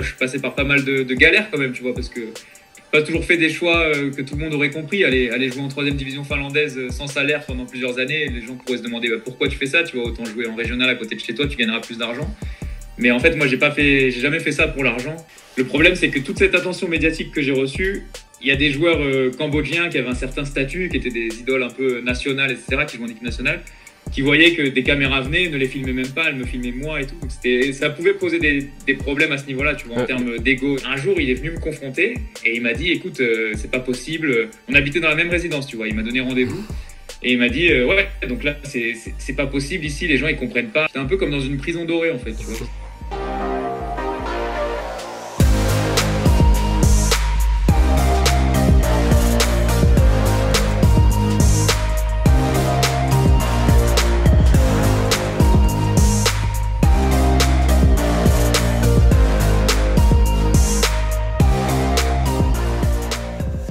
Je suis passé par pas mal de galères quand même, tu vois, parce que pas toujours fait des choix que tout le monde aurait compris. Aller jouer en 3e division finlandaise sans salaire pendant plusieurs années, les gens pourraient se demander pourquoi tu fais ça, tu vois, autant jouer en régional à côté de chez toi, tu gagneras plus d'argent. Mais en fait, moi, j'ai jamais fait ça pour l'argent. Le problème, c'est que toute cette attention médiatique que j'ai reçue, il y a des joueurs cambodgiens qui avaient un certain statut, qui étaient des idoles un peu nationales, etc., qui jouent en équipe nationale, qui voyaient que des caméras venaient, ne les filmaient même pas, elles me filmaient moi et tout. Donc ça pouvait poser des problèmes à ce niveau-là, tu vois, en termes d'ego. Un jour, il est venu me confronter et il m'a dit, écoute, c'est pas possible. On habitait dans la même résidence, tu vois, il m'a donné rendez-vous. Et il m'a dit, ouais, donc là, c'est pas possible ici, les gens, ils comprennent pas. C'est un peu comme dans une prison dorée, en fait, tu vois.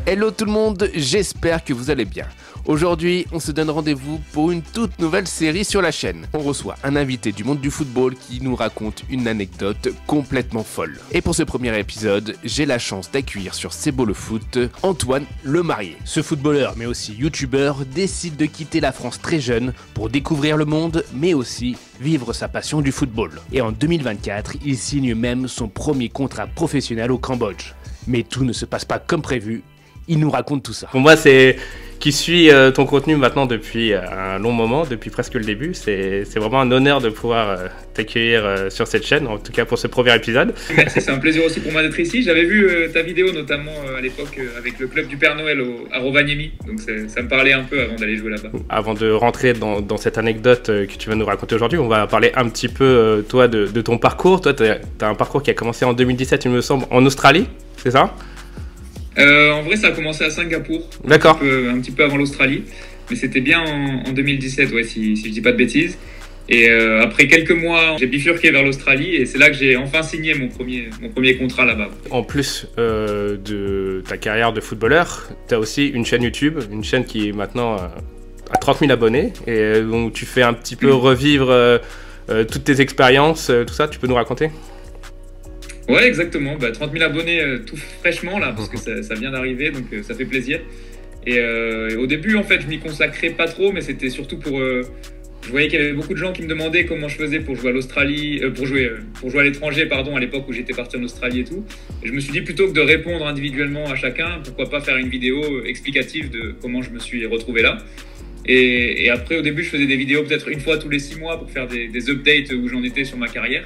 Hello tout le monde, j'espère que vous allez bien. Aujourd'hui, on se donne rendez-vous pour une toute nouvelle série sur la chaîne. On reçoit un invité du monde du football qui nous raconte une anecdote complètement folle. Et pour ce premier épisode, j'ai la chance d'accueillir sur C'est beau le foot, Antoine Lemarié. Ce footballeur, mais aussi youtubeur, décide de quitter la France très jeune pour découvrir le monde, mais aussi vivre sa passion du football. Et en 2024, il signe même son premier contrat professionnel au Cambodge. Mais tout ne se passe pas comme prévu. Il nous raconte tout ça. Pour moi, qui suit ton contenu maintenant depuis un long moment, depuis presque le début, c'est vraiment un honneur de pouvoir t'accueillir sur cette chaîne, en tout cas pour ce premier épisode. Merci, c'est un plaisir aussi pour moi d'être ici. J'avais vu ta vidéo notamment à l'époque avec le club du Père Noël à Rovaniemi, donc ça me parlait un peu avant d'aller jouer là-bas. Avant de rentrer dans cette anecdote que tu vas nous raconter aujourd'hui, on va parler un petit peu toi de ton parcours. Toi, tu as un parcours qui a commencé en 2017, il me semble, en Australie, c'est ça ? En vrai, ça a commencé à Singapour, d'accord, un petit peu avant l'Australie, mais c'était bien en 2017, ouais, si je dis pas de bêtises. Et après quelques mois, j'ai bifurqué vers l'Australie et c'est là que j'ai enfin signé mon premier contrat là-bas. En plus de ta carrière de footballeur, tu as aussi une chaîne YouTube, une chaîne qui est maintenant à 30 000 abonnés et où tu fais un petit peu revivre toutes tes expériences, tout ça, tu peux nous raconter ? Ouais, exactement. 30 000 abonnés tout fraîchement là, parce que ça vient d'arriver, donc ça fait plaisir. Et au début, en fait, je m'y consacrais pas trop, mais c'était surtout pour. Je voyais qu'il y avait beaucoup de gens qui me demandaient comment je faisais pour jouer à l'Australie, pour jouer à l'étranger, pardon, à l'époque où j'étais parti en Australie et tout. Et je me suis dit plutôt que de répondre individuellement à chacun, pourquoi pas faire une vidéo explicative de comment je me suis retrouvé là. Et après, au début, je faisais des vidéos peut-être une fois tous les 6 mois pour faire des updates où j'en étais sur ma carrière.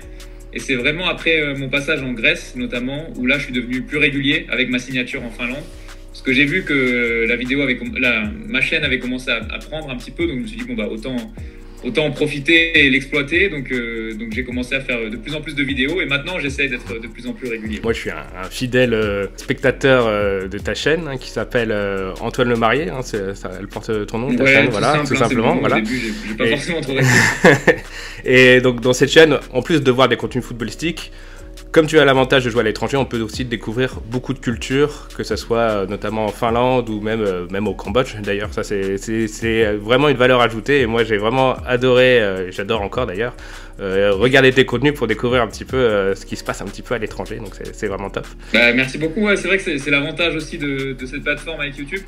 Et c'est vraiment après mon passage en Grèce, notamment, où là, je suis devenu plus régulier avec ma signature en Finlande. Parce que j'ai vu que ma chaîne avait commencé à prendre un petit peu, donc je me suis dit, autant en profiter et l'exploiter. Donc j'ai commencé à faire de plus en plus de vidéos et maintenant, j'essaie d'être de plus en plus régulier. Moi, je suis un fidèle spectateur de ta chaîne qui s'appelle Antoine Lemarié. Elle porte ton nom, ta chaîne, voilà, tout simplement. Bon, voilà. Au début, j'ai pas forcément trop réussi. Et donc, dans cette chaîne, en plus de voir des contenus footballistiques, comme tu as l'avantage de jouer à l'étranger, on peut aussi découvrir beaucoup de cultures, que ce soit notamment en Finlande ou même au Cambodge. D'ailleurs, ça c'est vraiment une valeur ajoutée et moi j'ai vraiment adoré, j'adore encore d'ailleurs, regarder tes contenus pour découvrir un petit peu ce qui se passe un petit peu à l'étranger, donc c'est vraiment top. Merci beaucoup, ouais, c'est vrai que c'est l'avantage aussi de cette plateforme avec YouTube.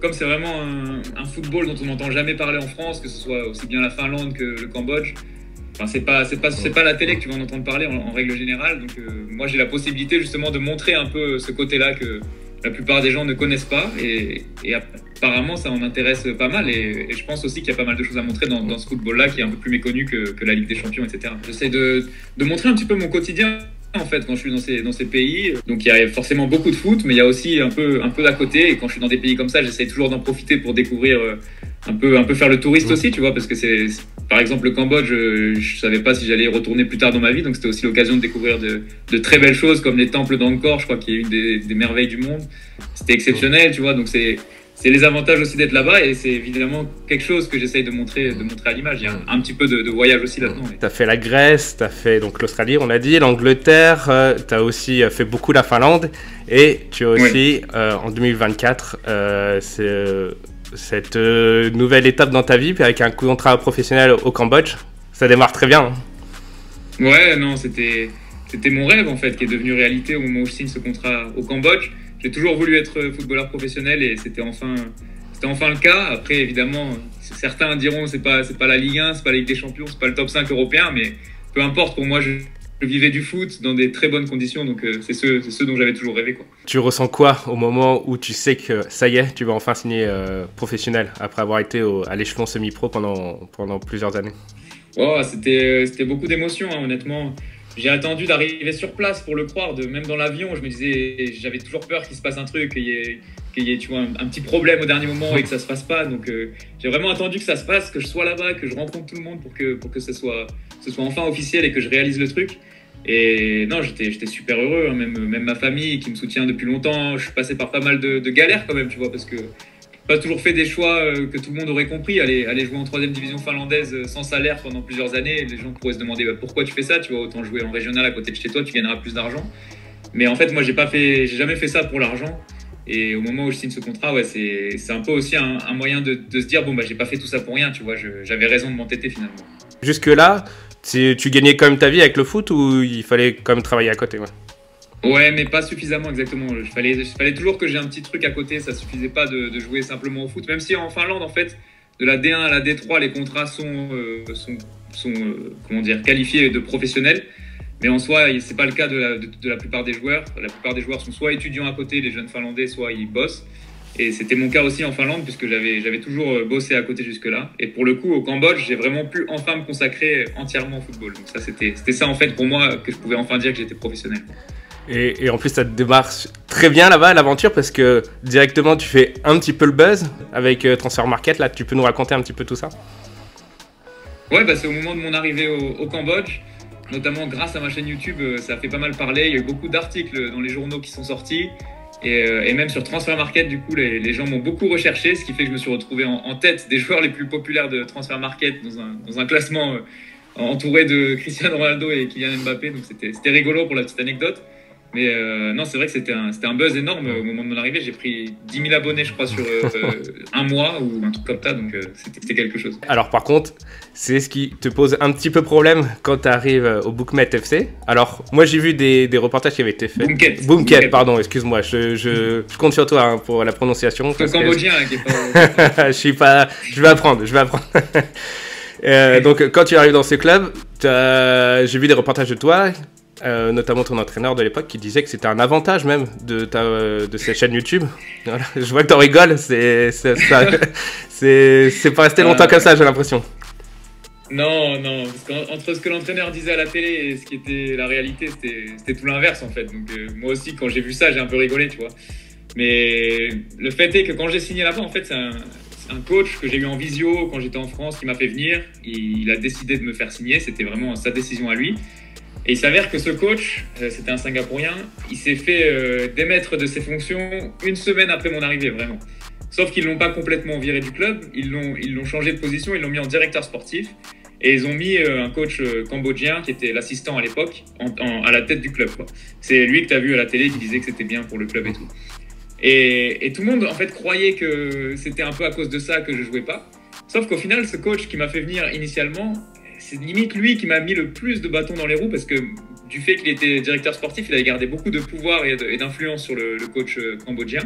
Comme c'est vraiment un football dont on n'entend jamais parler en France, que ce soit aussi bien la Finlande que le Cambodge, enfin, c'est pas la télé que tu vas en entendre parler en règle générale. Donc moi j'ai la possibilité justement de montrer un peu ce côté-là que la plupart des gens ne connaissent pas et apparemment ça en intéresse pas mal et je pense aussi qu'il y a pas mal de choses à montrer dans ce football-là qui est un peu plus méconnu que la Ligue des Champions, etc. J'essaie de montrer un petit peu mon quotidien en fait quand je suis dans ces pays. Donc il y a forcément beaucoup de foot, mais il y a aussi un peu d'à côté et quand je suis dans des pays comme ça, j'essaie toujours d'en profiter pour découvrir un peu faire le touriste aussi, tu vois, parce que par exemple le Cambodge, je savais pas si j'allais y retourner plus tard dans ma vie, donc c'était aussi l'occasion de découvrir de très belles choses comme les temples d'Angkor, je crois qu'il y a une des merveilles du monde. C'était exceptionnel, tu vois, donc c'est les avantages aussi d'être là-bas et c'est évidemment quelque chose que j'essaye de montrer à l'image. Il y a un petit peu de voyage aussi là-dedans. Tu as fait la Grèce, tu as fait donc l'Australie, on l'a dit, l'Angleterre, tu as aussi fait beaucoup la Finlande et tu as aussi en 2024 cette nouvelle étape dans ta vie avec un contrat professionnel au Cambodge. Ça démarre très bien. Ouais, non, c'était c'était mon rêve en fait qui est devenu réalité au moment où je signe ce contrat au Cambodge. J'ai toujours voulu être footballeur professionnel et c'était enfin le cas. Après, évidemment, certains diront c'est pas la Ligue 1, c'est pas la Ligue des Champions, c'est pas le top 5 européen, mais peu importe, pour moi, je vivais du foot dans des très bonnes conditions, donc c'est ce dont j'avais toujours rêvé, quoi. Tu ressens quoi au moment où tu sais que ça y est, tu vas enfin signer professionnel après avoir été à l'échelon semi-pro pendant plusieurs années? Oh, c'était beaucoup d'émotions, hein, honnêtement. J'ai attendu d'arriver sur place pour le croire, même dans l'avion, je me disais, j'avais toujours peur qu'il se passe un truc, qu'il y ait tu vois, un petit problème au dernier moment et que ça se fasse pas. Donc j'ai vraiment attendu que ça se passe, que je sois là-bas, que je rencontre tout le monde pour que ce soit enfin officiel et que je réalise le truc. Et non, j'étais super heureux, hein, même ma famille qui me soutient depuis longtemps. Je suis passé par pas mal de galères quand même, tu vois, parce que pas toujours fait des choix que tout le monde aurait compris. Aller jouer en 3e division finlandaise sans salaire pendant plusieurs années, les gens pourraient se demander pourquoi tu fais ça, tu vois, autant jouer en régional à côté de chez toi, tu gagneras plus d'argent. Mais en fait, moi, j'ai jamais fait ça pour l'argent. Et au moment où je signe ce contrat, ouais, c'est un peu aussi un moyen de se dire, bon, bah, j'ai pas fait tout ça pour rien, tu vois, j'avais raison de m'entêter finalement. Jusque-là, tu gagnais quand même ta vie avec le foot ou il fallait quand même travailler à côté? Ouais, mais pas suffisamment, exactement. Il fallait toujours que j'ai un petit truc à côté. Ça suffisait pas de jouer simplement au foot. Même si en Finlande, en fait, de la D1 à la D3, les contrats sont comment dire, qualifiés de professionnels. Mais en soi, c'est pas le cas de la plupart des joueurs. La plupart des joueurs sont soit étudiants à côté, les jeunes Finlandais, soit ils bossent. Et c'était mon cas aussi en Finlande, puisque j'avais toujours bossé à côté jusque-là. Et pour le coup, au Cambodge, j'ai vraiment pu enfin me consacrer entièrement au football. Donc ça, c'était ça en fait pour moi que je pouvais enfin dire que j'étais professionnel. Et en plus, ça te démarre très bien là-bas, l'aventure, parce que directement, tu fais un petit peu le buzz avec Transfer Market. Là, tu peux nous raconter un petit peu tout ça? Ouais, bah, c'est au moment de mon arrivée au Cambodge, notamment grâce à ma chaîne YouTube, ça a fait pas mal parler. Il y a eu beaucoup d'articles dans les journaux qui sont sortis. Et même sur Transfer Market, du coup, les gens m'ont beaucoup recherché, ce qui fait que je me suis retrouvé en tête des joueurs les plus populaires de Transfer Market dans un classement entouré de Cristiano Ronaldo et Kylian Mbappé. Donc c'était rigolo pour la petite anecdote. Mais non, c'est vrai que c'était un buzz énorme au moment de mon arrivée. J'ai pris 10 000 abonnés, je crois, sur un mois ou un truc comme ça. Donc c'était quelque chose. Alors par contre, c'est ce qui te pose un petit peu problème quand tu arrives au Bookmet FC. Alors moi j'ai vu des reportages qui avaient été faits. Boomket, pardon, excuse-moi. Je compte sur toi, hein, pour la prononciation. C'est le cambodgien qui est pas... Je vais apprendre. Donc quand tu arrives dans ce club, j'ai vu des reportages de toi. Notamment ton entraîneur de l'époque qui disait que c'était un avantage même de cette chaîne YouTube. Voilà, je vois que t'en rigoles, c'est pas resté longtemps comme ça, j'ai l'impression. Non, parce qu'entre ce que l'entraîneur disait à la télé et ce qui était la réalité, c'était tout l'inverse en fait. Donc moi aussi, quand j'ai vu ça, j'ai un peu rigolé, tu vois. Mais le fait est que quand j'ai signé là-bas, en fait, c'est un coach que j'ai eu en visio quand j'étais en France qui m'a fait venir. Il a décidé de me faire signer, c'était vraiment sa décision à lui. Et il s'avère que ce coach, c'était un Singapourien, il s'est fait démettre de ses fonctions une semaine après mon arrivée, vraiment. Sauf qu'ils ne l'ont pas complètement viré du club, ils l'ont changé de position, ils l'ont mis en directeur sportif. Et ils ont mis un coach cambodgien qui était l'assistant à l'époque à la tête du club, quoi. C'est lui que tu as vu à la télé qui disait que c'était bien pour le club et tout. Et tout le monde en fait croyait que c'était un peu à cause de ça que je jouais pas. Sauf qu'au final, ce coach qui m'a fait venir initialement, c'est limite lui qui m'a mis le plus de bâtons dans les roues parce que du fait qu'il était directeur sportif, il avait gardé beaucoup de pouvoir et d'influence sur le coach cambodgien.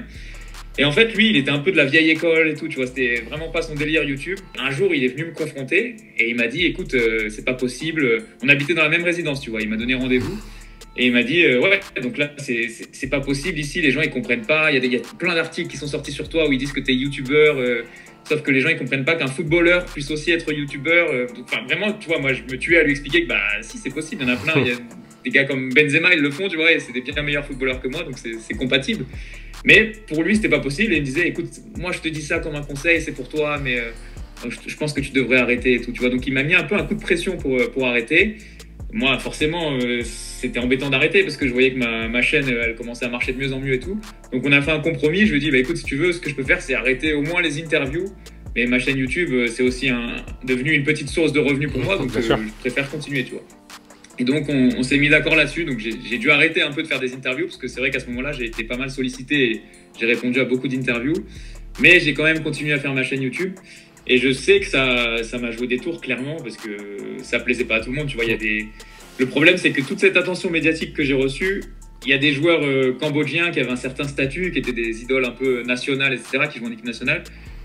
Et en fait, lui, il était un peu de la vieille école et tout, tu vois, c'était vraiment pas son délire YouTube. Un jour, il est venu me confronter et il m'a dit, écoute, c'est pas possible. On habitait dans la même résidence, tu vois, il m'a donné rendez-vous. Et il m'a dit, ouais, donc là, c'est pas possible ici, les gens, ils comprennent pas. Il y a plein d'articles qui sont sortis sur toi où ils disent que t'es youtubeur. Sauf que les gens, ils comprennent pas qu'un footballeur puisse aussi être youtubeur. Enfin, vraiment, tu vois, moi, je me tuais à lui expliquer que, bah, si, c'est possible, il y en a plein. Il y a des gars comme Benzema, ils le font, tu vois, et c'est des bien meilleurs footballeurs que moi, donc c'est compatible. Mais pour lui, c'était pas possible. Et il me disait, écoute, moi, je te dis ça comme un conseil, c'est pour toi, mais je pense que tu devrais arrêter et tout, tu vois. Donc, il m'a mis un peu un coup de pression pour arrêter. Moi, forcément, c'était embêtant d'arrêter parce que je voyais que ma chaîne, elle commençait à marcher de mieux en mieux et tout. Donc, on a fait un compromis. Je lui ai dit, bah, écoute, si tu veux, ce que je peux faire, c'est arrêter au moins les interviews. Mais ma chaîne YouTube, c'est aussi devenu une petite source de revenus pour moi. Donc, je préfère continuer, tu vois. Et donc, on s'est mis d'accord là-dessus. Donc, j'ai dû arrêter un peu de faire des interviews parce que c'est vrai qu'à ce moment-là, j'ai été pas mal sollicité et j'ai répondu à beaucoup d'interviews. Mais j'ai quand même continué à faire ma chaîne YouTube. Et je sais que ça m'a joué des tours, clairement, parce que ça plaisait pas à tout le monde. Tu vois, il y Le problème, c'est que toute cette attention médiatique que j'ai reçue, il y a des joueurs cambodgiens qui avaient un certain statut, qui étaient des idoles un peu nationales, etc., qui jouent en équipe nationale,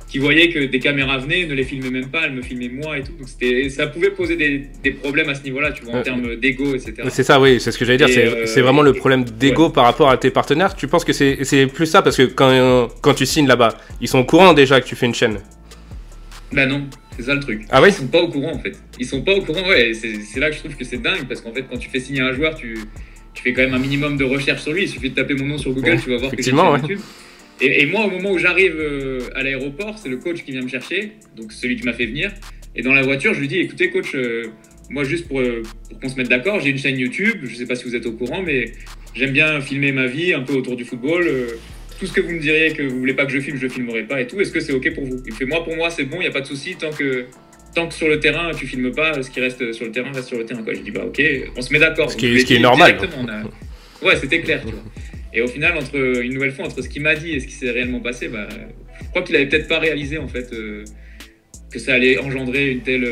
qui voyaient que des caméras venaient, ne les filmaient même pas, elles me filmaient moi et tout. Donc ça pouvait poser des problèmes à ce niveau-là, tu vois, en termes d'ego, etc. C'est ça, oui, c'est ce que j'allais dire. C'est vraiment le problème d'ego par rapport à tes partenaires. Tu penses que c'est plus ça parce que quand tu signes là-bas, ils sont au courant déjà que tu fais une chaîne? Bah non, c'est ça le truc. Ah oui? Ils sont pas au courant en fait. Ils sont pas au courant, ouais. C'est là que je trouve que c'est dingue parce qu'en fait, quand tu fais signer un joueur, tu fais quand même un minimum de recherche sur lui. Il suffit de taper mon nom sur Google, tu vas voir que j'ai une chaîne YouTube. Et moi, au moment où j'arrive à l'aéroport, c'est le coach qui vient me chercher, donc celui qui m'a fait venir. Et dans la voiture, je lui dis, écoutez coach, moi juste pour qu'on se mette d'accord, j'ai une chaîne YouTube, je sais pas si vous êtes au courant, mais j'aime bien filmer ma vie un peu autour du football. Tout ce que vous me diriez que vous voulez pas que je filme, je filmerai pas et tout. Est-ce que c'est ok pour vous? Il fait, pour moi c'est bon, il y a pas de souci tant que sur le terrain tu filmes pas, ce qui reste sur le terrain reste sur le terrain, quoi. J'ai dit bah ok, on se met d'accord. Ce qui est normal. Ouais, c'était clair, tu vois. Et au final, une nouvelle fois, entre ce qu'il m'a dit et ce qui s'est réellement passé, bah, je crois qu'il avait peut-être pas réalisé en fait que ça allait engendrer une telle,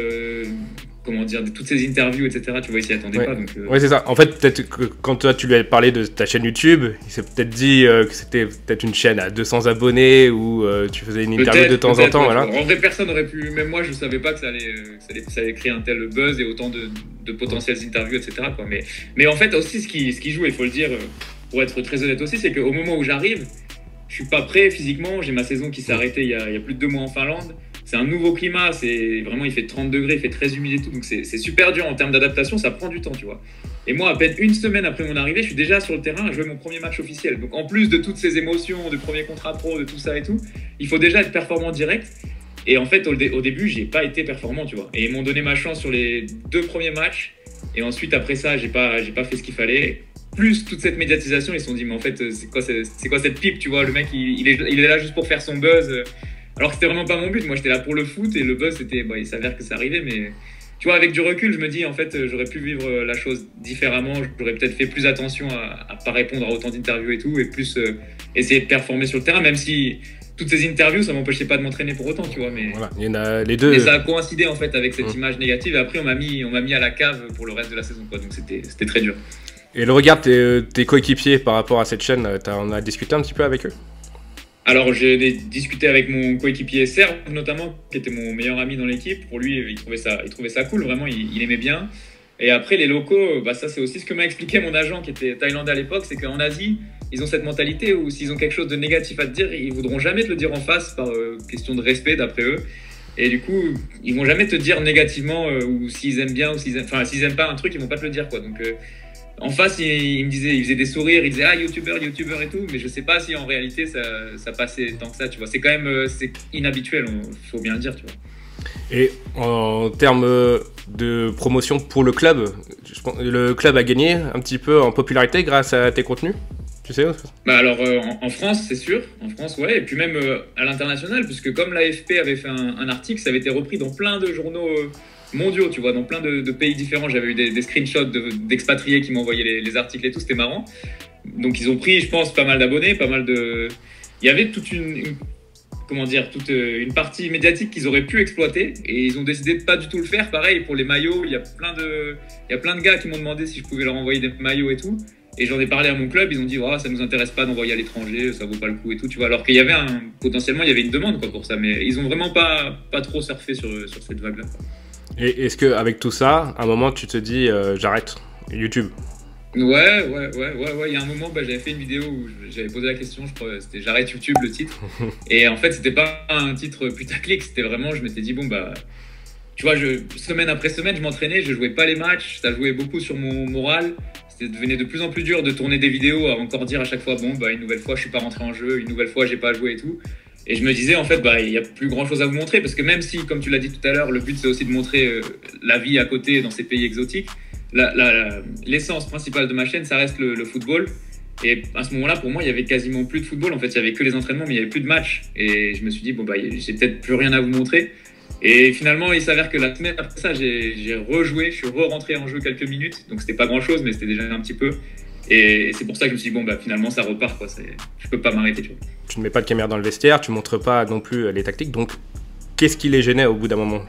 comment dire, toutes ces interviews, etc. Tu vois, il s'y attendait pas. Donc, ouais, c'est ça. En fait, peut-être que quand toi tu lui as parlé de ta chaîne YouTube, il s'est peut-être dit que c'était peut-être une chaîne à 200 abonnés ou tu faisais une interview de temps en temps. Ouais, voilà. En vrai, personne n'aurait pu, même moi, je savais pas que ça allait créer un tel buzz et autant de potentielles interviews, etc. Quoi. Mais en fait, aussi, ce qui joue, il faut le dire. Pour être très honnête aussi, c'est qu'au moment où j'arrive, je suis pas prêt physiquement. J'ai ma saison qui s'est arrêtée il y a plus de 2 mois en Finlande. C'est un nouveau climat. Vraiment, il fait 30 degrés, il fait très humide et tout. Donc c'est super dur en termes d'adaptation. Ça prend du temps, tu vois. Et moi, à peine une semaine après mon arrivée, je suis déjà sur le terrain à jouer mon premier match officiel. Donc en plus de toutes ces émotions, du premier contrat pro, de tout ça et tout, il faut déjà être performant direct. Et en fait, au début, j'ai pas été performant, tu vois. Et ils m'ont donné ma chance sur les 2 premiers matchs. Et ensuite, après ça, j'ai pas fait ce qu'il fallait. Plus toute cette médiatisation, ils se sont dit mais en fait c'est quoi cette pipe, tu vois, le mec il est là juste pour faire son buzz, alors que c'était vraiment pas mon but. Moi j'étais là pour le foot et le buzz c'était, il s'avère que ça arrivait, mais tu vois, avec du recul je me dis en fait j'aurais pu vivre la chose différemment, j'aurais peut-être fait plus attention à pas répondre à autant d'interviews et tout, et plus essayer de performer sur le terrain, même si toutes ces interviews ça m'empêchait pas de m'entraîner pour autant, tu vois, mais voilà, il y en a les deux. Et ça a coïncidé en fait avec cette image négative, et après on m'a mis à la cave pour le reste de la saison, quoi. Donc c'était très dur. Et le regard de tes coéquipiers par rapport à cette chaîne, on a discuté un petit peu avec eux? Alors j'ai discuté avec mon coéquipier Serge notamment, qui était mon meilleur ami dans l'équipe. Pour lui, il trouvait ça cool, vraiment, il aimait bien. Et après les locaux, ça c'est aussi ce que m'a expliqué mon agent qui était thaïlandais à l'époque, c'est qu'en Asie, ils ont cette mentalité où s'ils ont quelque chose de négatif à te dire, ils voudront jamais te le dire en face par question de respect d'après eux. Et du coup, ils vont jamais te dire négativement ou s'ils aiment bien ou s'ils aiment pas un truc, ils vont pas te le dire, quoi. Donc en face, il me disait, il faisait des sourires, il disait ah youtubeur et tout, mais je sais pas si en réalité ça passait tant que ça, tu vois. C'est quand même c'est inhabituel, faut bien le dire, tu vois. Et en termes de promotion pour le club, je pense, le club a gagné un petit peu en popularité grâce à tes contenus, tu sais? Alors en France, c'est sûr, en France, ouais, et puis même à l'international, puisque comme l'AFP avait fait un article, ça avait été repris dans plein de journaux mondiaux, tu vois, dans plein de pays différents. J'avais eu des screenshots d'expatriés qui m'envoyaient les articles et tout, c'était marrant. Donc ils ont pris, je pense, pas mal d'abonnés, pas mal de... Il y avait toute une partie médiatique qu'ils auraient pu exploiter, et ils ont décidé de pas du tout le faire. Pareil pour les maillots, il y a plein de gars qui m'ont demandé si je pouvais leur envoyer des maillots et tout. Et j'en ai parlé à mon club, ils ont dit oh, ça nous intéresse pas d'envoyer à l'étranger, ça vaut pas le coup et tout, tu vois. Alors qu'il y avait potentiellement il y avait une demande, quoi, pour ça, mais ils ont vraiment pas trop surfé sur cette vague-là. Et est-ce qu'avec tout ça, à un moment tu te dis j'arrête YouTube? Ouais, il y a un moment, j'avais fait une vidéo où j'avais posé la question, je crois, c'était j'arrête YouTube le titre. Et en fait, c'était pas un titre putaclic, c'était vraiment, je m'étais dit tu vois, semaine après semaine, je m'entraînais, je jouais pas les matchs, ça jouait beaucoup sur mon moral. C'était devenait de plus en plus dur de tourner des vidéos, à encore dire à chaque fois une nouvelle fois je suis pas rentré en jeu, une nouvelle fois j'ai pas joué et tout. Et je me disais en fait il y a plus grand chose à vous montrer, parce que même si, comme tu l'as dit tout à l'heure, le but c'est aussi de montrer la vie à côté dans ces pays exotiques, l'essence principale de ma chaîne ça reste le football. Et à ce moment-là, pour moi, il y avait quasiment plus de football. En fait, il y avait que les entraînements, mais il y avait plus de matchs. Et je me suis dit j'ai peut-être plus rien à vous montrer. Et finalement, il s'avère que la semaine après ça, j'ai rejoué, je suis rentré en jeu quelques minutes. Donc c'était pas grand-chose, mais c'était déjà un petit peu. Et c'est pour ça que je me suis dit finalement ça repart, quoi. Je peux pas m'arrêter, tu vois. Tu ne mets pas de caméra dans le vestiaire, tu montres pas non plus les tactiques. Donc qu'est-ce qui les gênait au bout d'un moment?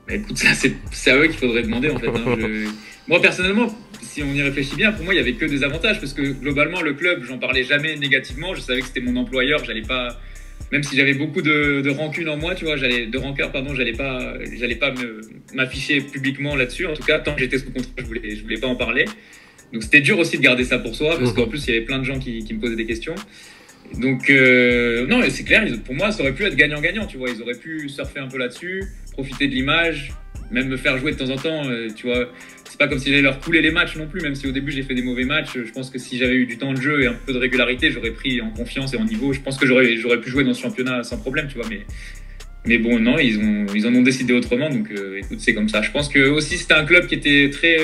Bah, écoute, ça, c'est à eux qu'il faudrait demander, en fait. Hein. Moi, personnellement, si on y réfléchit bien, pour moi, il n'y avait que des avantages, parce que globalement, le club, j'en parlais jamais négativement. Je savais que c'était mon employeur, j'allais pas... Même si j'avais beaucoup de rancune en moi, tu vois, de rancœur, pardon, j'allais pas m'afficher publiquement là-dessus. En tout cas, tant que j'étais sous contrat, je voulais pas en parler. Donc c'était dur aussi de garder ça pour soi, parce qu'en plus, il y avait plein de gens qui me posaient des questions. Donc, non, c'est clair, pour moi, ça aurait pu être gagnant-gagnant, tu vois. Ils auraient pu surfer un peu là-dessus, profiter de l'image, même me faire jouer de temps en temps, tu vois. C'est pas comme si j'allais leur couler les matchs non plus, même si au début j'ai fait des mauvais matchs. Je pense que si j'avais eu du temps de jeu et un peu de régularité, j'aurais pris en confiance et en niveau. Je pense que j'aurais pu jouer dans ce championnat sans problème, tu vois. Mais bon, non, ils en ont décidé autrement, donc écoute, c'est comme ça. Je pense que aussi c'était un club qui était très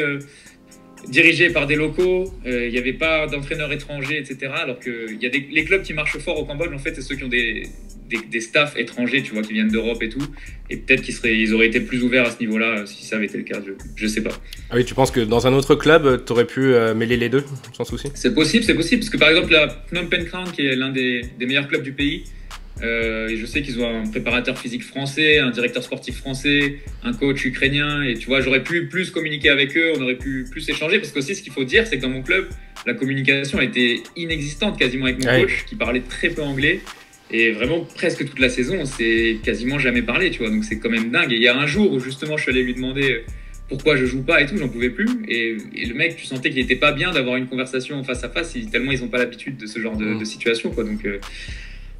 dirigé par des locaux, il n'y avait pas d'entraîneurs étrangers, etc. Alors que les clubs qui marchent fort au Cambodge, en fait, c'est ceux qui ont des staffs étrangers, tu vois, qui viennent d'Europe et tout. Et peut-être qu'ils auraient été plus ouverts à ce niveau-là si ça avait été le cas. Je sais pas. Ah oui, tu penses que dans un autre club, tu aurais pu mêler les deux sans souci? C'est possible, parce que par exemple, la Phnom Penh Crown, qui est l'un des meilleurs clubs du pays, et je sais qu'ils ont un préparateur physique français, un directeur sportif français, un coach ukrainien, et tu vois, j'aurais pu plus communiquer avec eux, on aurait pu plus échanger, parce qu'aussi ce qu'il faut dire, c'est que dans mon club, la communication était inexistante quasiment avec mon coach, qui parlait très peu anglais, et vraiment presque toute la saison, on s'est quasiment jamais parlé, tu vois, donc c'est quand même dingue. Et il y a un jour où justement je suis allé lui demander pourquoi je joue pas et tout, j'en pouvais plus, et le mec, tu sentais qu'il était pas bien d'avoir une conversation face à face, tellement ils ont pas l'habitude de ce genre de situation, quoi, donc...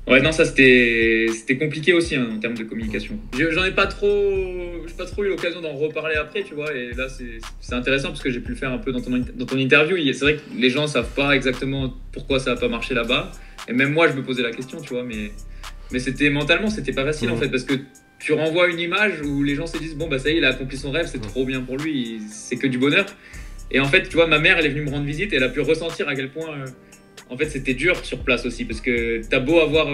Ouais, non, ça c'était compliqué aussi hein, en termes de communication. J'ai pas trop eu l'occasion d'en reparler après, tu vois, et là c'est intéressant parce que j'ai pu le faire un peu dans ton interview. C'est vrai que les gens savent pas exactement pourquoi ça a pas marché là-bas, et même moi je me posais la question, tu vois, mais mentalement c'était pas facile en fait, parce que tu renvoies une image où les gens se disent bon bah ça y est, il a accompli son rêve, c'est trop bien pour lui, c'est que du bonheur. Et en fait, tu vois, ma mère elle est venue me rendre visite et elle a pu ressentir à quel point en fait, c'était dur sur place aussi, parce que t'as beau avoir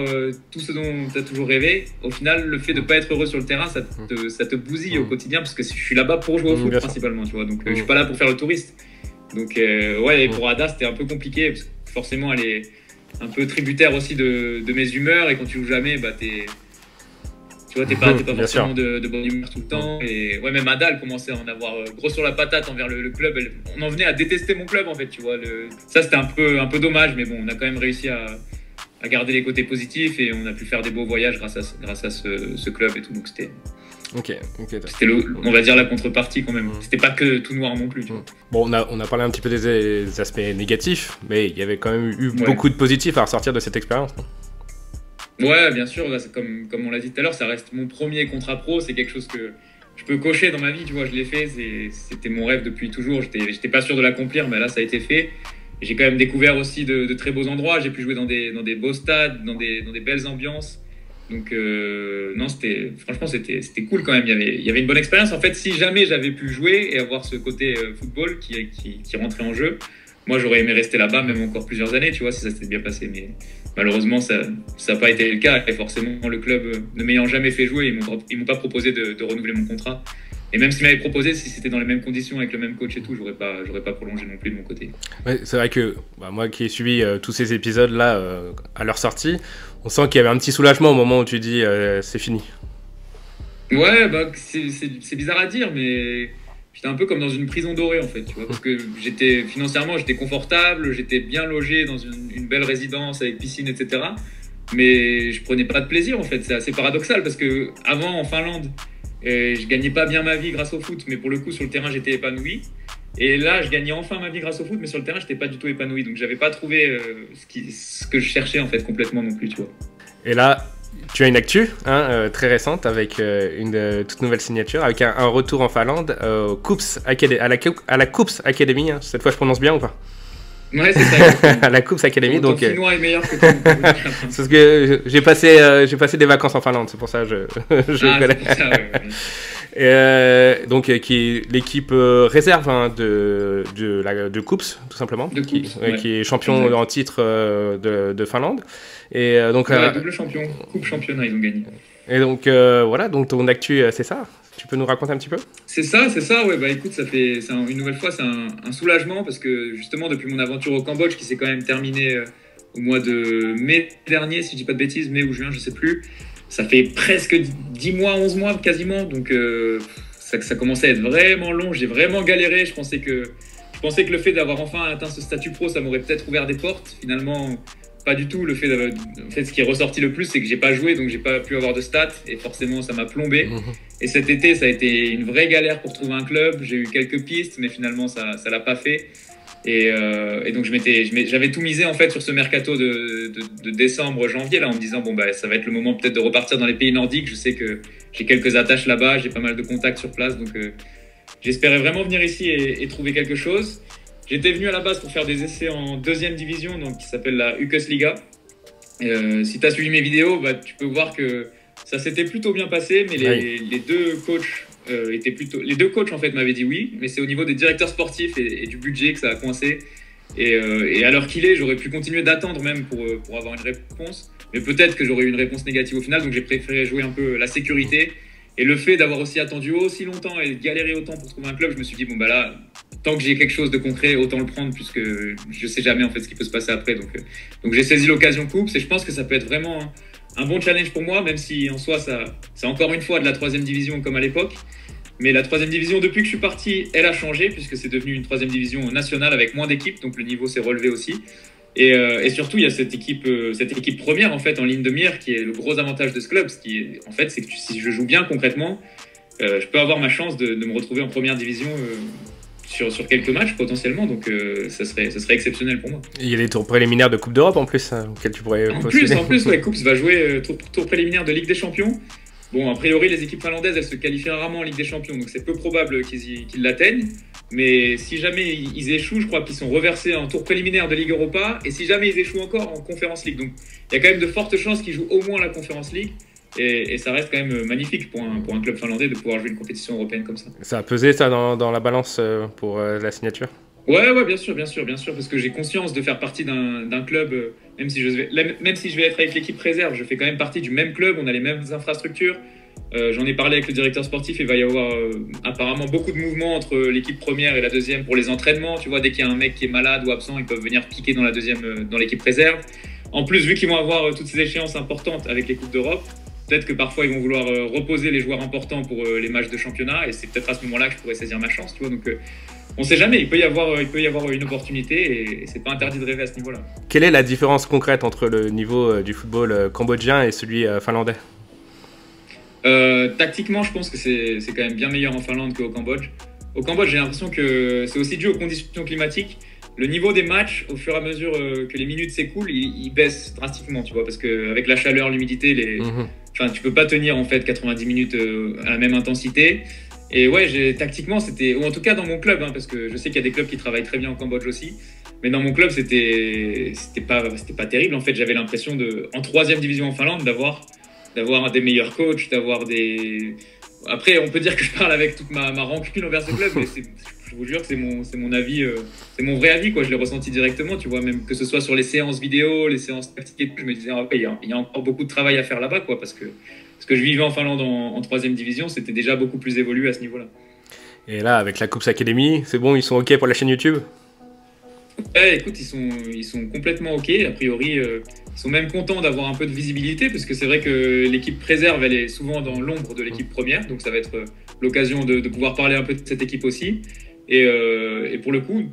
tout ce dont t'as toujours rêvé, au final, le fait de pas être heureux sur le terrain, ça te bousille au quotidien, parce que je suis là-bas pour jouer au foot principalement, tu vois, donc je suis pas là pour faire le touriste. Donc ouais, et pour Ada, c'était un peu compliqué, parce que forcément, elle est un peu tributaire aussi de mes humeurs, et quand tu joues jamais, bah t'es pas forcément de bonne humeur tout le temps. Et ouais, même Ada, elle commençait à en avoir gros sur la patate envers le club. On en venait à détester mon club en fait, tu vois. Ça c'était un peu dommage, mais bon, on a quand même réussi à garder les côtés positifs et on a pu faire des beaux voyages grâce à ce club et tout. Donc c'était on va dire la contrepartie quand même. C'était pas que tout noir non plus, tu vois. Bon, on a parlé un petit peu des aspects négatifs, mais il y avait quand même eu beaucoup de positifs à ressortir de cette expérience. Ouais, bien sûr, comme on l'a dit tout à l'heure, ça reste mon premier contrat pro, c'est quelque chose que je peux cocher dans ma vie, tu vois, je l'ai fait, c'était mon rêve depuis toujours, j'étais pas sûr de l'accomplir, mais là ça a été fait. J'ai quand même découvert aussi de très beaux endroits, j'ai pu jouer dans des beaux stades, dans des belles ambiances, donc non, franchement c'était cool quand même, il y avait une bonne expérience. En fait, si jamais j'avais pu jouer et avoir ce côté football qui rentrait en jeu, moi j'aurais aimé rester là-bas même encore plusieurs années, tu vois, si ça s'était bien passé, mais malheureusement ça n'a pas été le cas, et forcément le club ne m'ayant jamais fait jouer, ils m'ont pas proposé de renouveler mon contrat, et même s'ils m'avaient proposé, si c'était dans les mêmes conditions avec le même coach et tout, j'aurais pas prolongé non plus de mon côté. Ouais, c'est vrai que moi qui ai suivi tous ces épisodes là à leur sortie, on sent qu'il y avait un petit soulagement au moment où tu dis c'est fini. Ouais, bah c'est bizarre à dire, mais j'étais un peu comme dans une prison dorée en fait, tu vois, parce que financièrement j'étais confortable, j'étais bien logé dans une belle résidence avec piscine, etc. Mais je prenais pas de plaisir en fait, c'est assez paradoxal, parce que avant en Finlande, je gagnais pas bien ma vie grâce au foot, mais pour le coup sur le terrain j'étais épanoui. Et là je gagnais enfin ma vie grâce au foot, mais sur le terrain j'étais pas du tout épanoui, donc j'avais pas trouvé ce que je cherchais en fait complètement non plus, tu vois. Et là, tu as une actu très récente avec une toute nouvelle signature, avec un retour en Finlande à la Koops Academy. Cette fois, je prononce bien ou pas? Ouais, c'est ça. À la Koops Academy. Ton finnois est meilleur que toi. C'est parce que j'ai passé des vacances en Finlande, c'est pour ça que je connais. C'est pour ça, ouais. Donc, qui est l'équipe réserve de Koops, tout simplement, qui est champion en titre de Finlande. Et donc, double champion, coupe championnat, ils ont gagné. Et donc voilà, donc ton actu, c'est ça. Tu peux nous raconter un petit peu? C'est ça, ouais, bah écoute, une nouvelle fois, c'est un soulagement, parce que justement, depuis mon aventure au Cambodge, qui s'est quand même terminée au mois de mai dernier, si je dis pas de bêtises, mai ou juin, je sais plus, ça fait presque 10 mois, 11 mois quasiment, donc ça commençait à être vraiment long. J'ai vraiment galéré. Je pensais que le fait d'avoir enfin atteint ce statut pro, ça m'aurait peut-être ouvert des portes. Finalement, pas du tout. En fait, ce qui est ressorti le plus, c'est que j'ai pas joué, donc j'ai pas pu avoir de stats, et forcément, ça m'a plombé. Et cet été, ça a été une vraie galère pour trouver un club. J'ai eu quelques pistes, mais finalement, ça l'a pas fait. Et donc j'avais tout misé en fait sur ce mercato de décembre, janvier là, en me disant bon bah ça va être le moment peut-être de repartir dans les pays nordiques. Je sais que j'ai quelques attaches là-bas, j'ai pas mal de contacts sur place, donc j'espérais vraiment venir ici et trouver quelque chose. J'étais venu à la base pour faire des essais en deuxième division, donc qui s'appelle la Ukesliga. Si tu as suivi mes vidéos, bah, tu peux voir que ça s'était plutôt bien passé, mais les deux coachs les deux coachs en fait m'avaient dit oui, mais c'est au niveau des directeurs sportifs et du budget que ça a coincé. Et à l'heure qu'il est, j'aurais pu continuer d'attendre même pour avoir une réponse, mais peut-être que j'aurais eu une réponse négative au final, donc j'ai préféré jouer un peu la sécurité. Et le fait d'avoir aussi attendu aussi longtemps et galéré autant pour trouver un club, je me suis dit bon bah là, tant que j'ai quelque chose de concret, autant le prendre, puisque je sais jamais en fait ce qui peut se passer après. Donc j'ai saisi l'occasion Coupe, et je pense que ça peut être vraiment un bon challenge pour moi, même si en soi c'est encore une fois de la 3e division comme à l'époque. Mais la 3e division, depuis que je suis parti, elle a changé, puisque c'est devenu une 3e division nationale avec moins d'équipes, donc le niveau s'est relevé aussi. Et surtout, il y a cette équipe première en fait en ligne de mire qui est le gros avantage de ce club. Ce qui est, en fait, c'est que si je joue bien concrètement, je peux avoir ma chance de me retrouver en première division sur quelques matchs potentiellement. Donc ça serait exceptionnel pour moi. Il y a les tours préliminaires de Coupe d'Europe en plus, auxquels tu pourrais postuler. En plus, ouais, Coups va jouer tour préliminaire de Ligue des Champions. Bon, a priori, les équipes finlandaises, elles se qualifient rarement en Ligue des Champions, donc c'est peu probable qu'ils l'atteignent. Mais si jamais ils échouent, je crois qu'ils sont reversés en tour préliminaire de Ligue Europa. Et si jamais ils échouent encore, en Conference League. Donc il y a quand même de fortes chances qu'ils jouent au moins la Conference League. Et ça reste quand même magnifique pour un club finlandais de pouvoir jouer une compétition européenne comme ça. Ça a pesé ça dans la balance pour la signature? Ouais, bien sûr, parce que j'ai conscience de faire partie d'un club, même si je vais être avec l'équipe réserve, je fais quand même partie du même club, on a les mêmes infrastructures. J'en ai parlé avec le directeur sportif, il va y avoir apparemment beaucoup de mouvements entre l'équipe première et la deuxième pour les entraînements. Tu vois, dès qu'il y a un mec qui est malade ou absent, ils peuvent venir piquer dans la deuxième, dans l'équipe réserve. En plus, vu qu'ils vont avoir toutes ces échéances importantes avec les Coupes d'Europe, peut-être que parfois ils vont vouloir reposer les joueurs importants pour les matchs de championnat, et c'est peut-être à ce moment-là que je pourrais saisir ma chance, tu vois. Donc on sait jamais, il peut y avoir une opportunité, et c'est pas interdit de rêver à ce niveau-là. Quelle est la différence concrète entre le niveau du football cambodgien et celui finlandais? Tactiquement, je pense que c'est quand même bien meilleur en Finlande qu'au Cambodge. Au Cambodge, j'ai l'impression que c'est aussi dû aux conditions climatiques. Le niveau des matchs, au fur et à mesure que les minutes s'écoulent, il baisse drastiquement, tu vois, parce qu'avec la chaleur, l'humidité, tu peux pas tenir en fait 90 minutes à la même intensité. Et ouais, tactiquement, c'était, ou en tout cas dans mon club, parce que je sais qu'il y a des clubs qui travaillent très bien au Cambodge aussi, mais dans mon club, c'était pas terrible. En fait, j'avais l'impression en 3e division en Finlande d'avoir des meilleurs coachs, d'avoir des... Après, on peut dire que je parle avec toute ma rancune envers ce club, mais je vous jure que c'est mon avis, c'est mon vrai avis, quoi. Je l'ai ressenti directement, tu vois, même que ce soit sur les séances vidéo, les séances tactiques et tout, je me disais, il y a encore beaucoup de travail à faire là-bas, quoi, parce que ce que je vivais en Finlande en 3e division, c'était déjà beaucoup plus évolué à ce niveau-là. Et là, avec la Coups Academy, c'est bon, ils sont OK pour la chaîne YouTube? Écoute, ils sont complètement OK. A priori, ils sont même contents d'avoir un peu de visibilité, parce que c'est vrai que l'équipe préserve, elle est souvent dans l'ombre de l'équipe première. Donc ça va être l'occasion de pouvoir parler un peu de cette équipe aussi. Et pour le coup,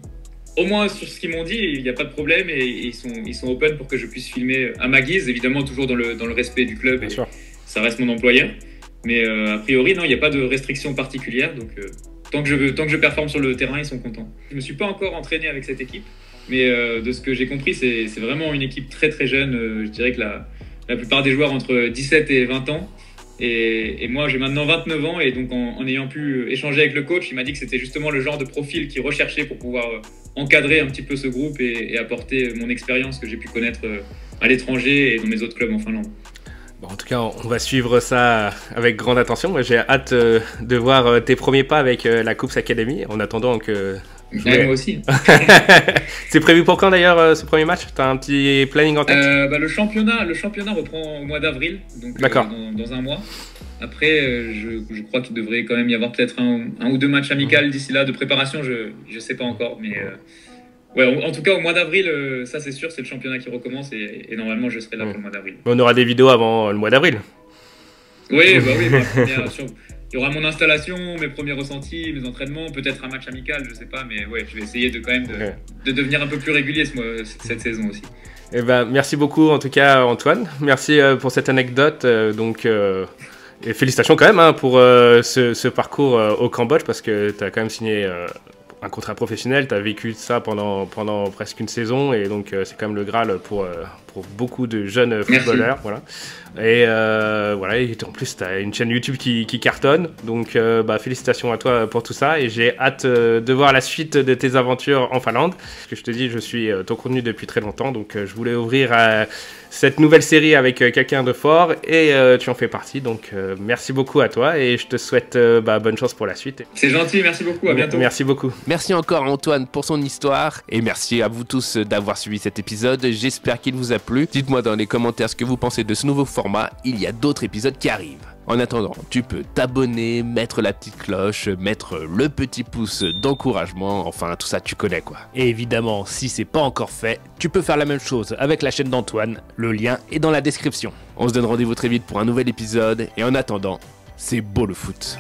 au moins sur ce qu'ils m'ont dit, il n'y a pas de problème, et ils sont open pour que je puisse filmer à ma guise, évidemment toujours dans le respect du club. Bien sûr. Ça reste mon employeur. Mais a priori, non, il n'y a pas de restriction particulière. Donc tant que je performe sur le terrain, ils sont contents. Je ne me suis pas encore entraîné avec cette équipe, mais de ce que j'ai compris, c'est vraiment une équipe très très jeune. Je dirais que la plupart des joueurs entre 17 et 20 ans. Et moi, j'ai maintenant 29 ans, et donc en ayant pu échanger avec le coach, il m'a dit que c'était justement le genre de profil qu'il recherchait pour pouvoir encadrer un petit peu ce groupe et apporter mon expérience que j'ai pu connaître à l'étranger et dans mes autres clubs en Finlande. Bon, en tout cas, on va suivre ça avec grande attention. Moi, j'ai hâte de voir tes premiers pas avec la Coups Academy, en attendant que... Ouais, moi aussi. C'est prévu pour quand d'ailleurs ce premier match? Tu as un petit planning en tête? Le championnat reprend au mois d'avril, donc dans un mois. Après, je crois qu'il devrait quand même y avoir peut-être un ou deux matchs amicaux d'ici là de préparation, je sais pas encore, mais ouais, en tout cas au mois d'avril, ça c'est sûr, c'est le championnat qui recommence, et normalement je serai là pour le mois d'avril. On aura des vidéos avant le mois d'avril. Oui, il y aura mon installation, mes premiers ressentis, mes entraînements, peut-être un match amical, je sais pas, mais ouais, je vais essayer de quand même de devenir un peu plus régulier cette saison aussi. Eh ben, merci beaucoup en tout cas Antoine, merci pour cette anecdote, et félicitations quand même pour ce parcours au Cambodge, parce que tu as quand même signé un contrat professionnel, tu as vécu ça pendant presque une saison, et donc c'est quand même le Graal pour beaucoup de jeunes footballeurs. Voilà. Et voilà, et en plus tu as une chaîne YouTube qui cartonne, donc félicitations à toi pour tout ça, et j'ai hâte de voir la suite de tes aventures en Finlande. Parce que je te dis, je suis ton contenu depuis très longtemps, donc je voulais ouvrir cette nouvelle série avec quelqu'un de fort, et tu en fais partie, donc merci beaucoup à toi, et je te souhaite bonne chance pour la suite. C'est gentil, merci beaucoup, à bientôt. Merci beaucoup. Merci encore à Antoine pour son histoire, et merci à vous tous d'avoir suivi cet épisode. J'espère qu'il vous a plu. Dites-moi dans les commentaires ce que vous pensez de ce nouveau format. Il y a d'autres épisodes qui arrivent. En attendant, tu peux t'abonner, mettre la petite cloche, mettre le petit pouce d'encouragement, enfin tout ça tu connais quoi. Et évidemment, si c'est pas encore fait, tu peux faire la même chose avec la chaîne d'Antoine, le lien est dans la description. On se donne rendez-vous très vite pour un nouvel épisode, et en attendant, c'est beau le foot.